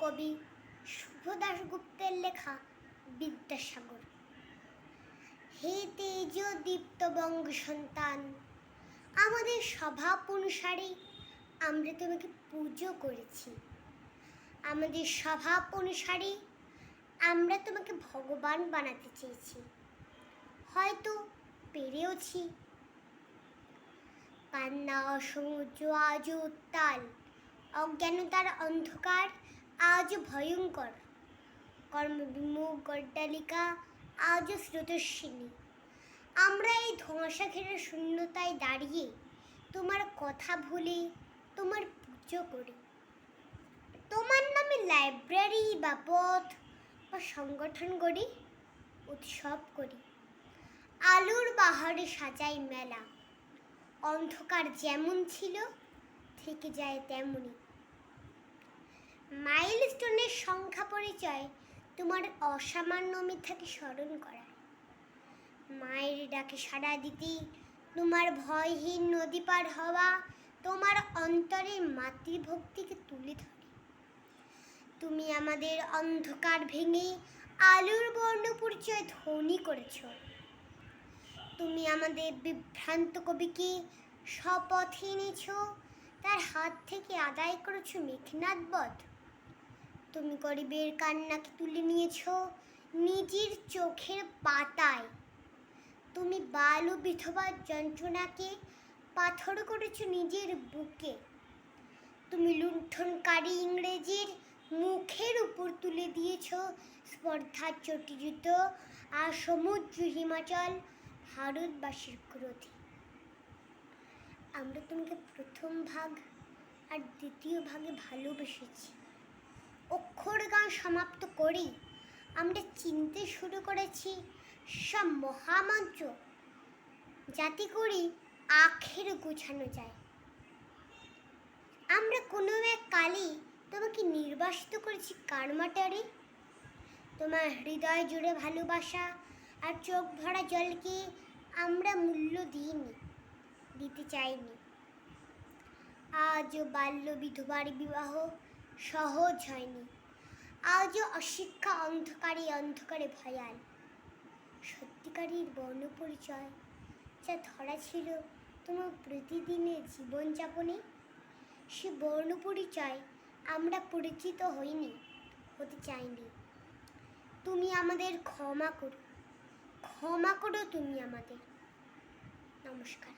কবি শুভ দাশগুপ্তের লেখা বিদ্যাসাগর। হে তেজ দীপ্ত বঙ্গ সন্তান, আমাদের স্বভাব অনুসারে আমরা তোমাকে পুজো করেছি। আমাদের স্বভাব অনুসারে আমরা তোমাকে ভগবান বানাতে চেয়েছি, হয়তো পেরেওছি। কান্না সমুদ্র আজও উত্তাল, অজ্ঞানতার অন্ধকার আজও ভয়ঙ্কর, কর্মবিমুখ অট্টালিকা আজও স্রোতস্বিনী। আমরা এই ধোঁয়াশা ঘেরা শূন্যতায় দাঁড়িয়ে তোমার কথা ভুলে তোমার পুজো করি। তোমার নামে লাইব্রেরি বা পথ বা সংগঠন গড়ি, উৎসব করি। আলোর বাহারে সাজাই মেলা, অন্ধকার যেমন ছিল থেকে যায় তেমনই। মাইলস্টোনের সংখ্যা পরিচয় তোমার অসামান্য মিথ্যাকে স্মরণ করা। মায়ের ডাকে সাড়া দিতে তোমার ভয়হীন নদী পার হওয়া তোমার অন্তরে মাতৃভক্তিকে তুলে ধরে। তুমি আমাদের অন্ধকার ভেঙে আলোর বর্ণ পরিচয় ধ্বনি করেছ। তুমি আমাদের বিভ্রান্ত কবিকে শপথে এনেছ, তার হাত থেকে আদায় করেছ মেঘনাদ বধ। তুমি গরিবের কান্নাকে তুলে নিয়েছ নিজের চোখের পাতায়। তুমি বাল ও বিধবার যন্ত্রণাকে পাথর করেছ নিজের বুকে। তুমি লুণ্ঠনকারী ইংরেজির মুখের উপর তুলে দিয়েছ স্পর্ধার চটিজুত আর সমুদ্র হিমাচল ভারতবাসীর ক্রোধে। আমরা তোমাকে প্রথম ভাগ আর দ্বিতীয় ভাগে ভালোবেসেছি। অক্ষর গান সমাপ্ত করেই আমরা চিনতে শুরু করেছি সব মহামন্ত্র, যাতে করে আখের গোছানো যায়। আমরা কোনো এক কালে তোমাকে নির্বাসিত করেছি কারমাটারে। তোমার হৃদয় জুড়ে ভালোবাসা আর চোখ ভরা জলকে আমরা মূল্য দিতে চাইনি। আজও বাল্য বিধবার বিবাহ সহজ হয়নি। আজও অশিক্ষা অন্ধকারে ভয়াল। সত্যিকারের বর্ণপরিচয় যা ধরা ছিল তোমার প্রতিদিনের জীবনযাপনে, সে বর্ণপরিচয় আমরা পরিচিত হতে চাইনি। তুমি আমাদের ক্ষমা করো তুমি আমাদের। নমস্কার।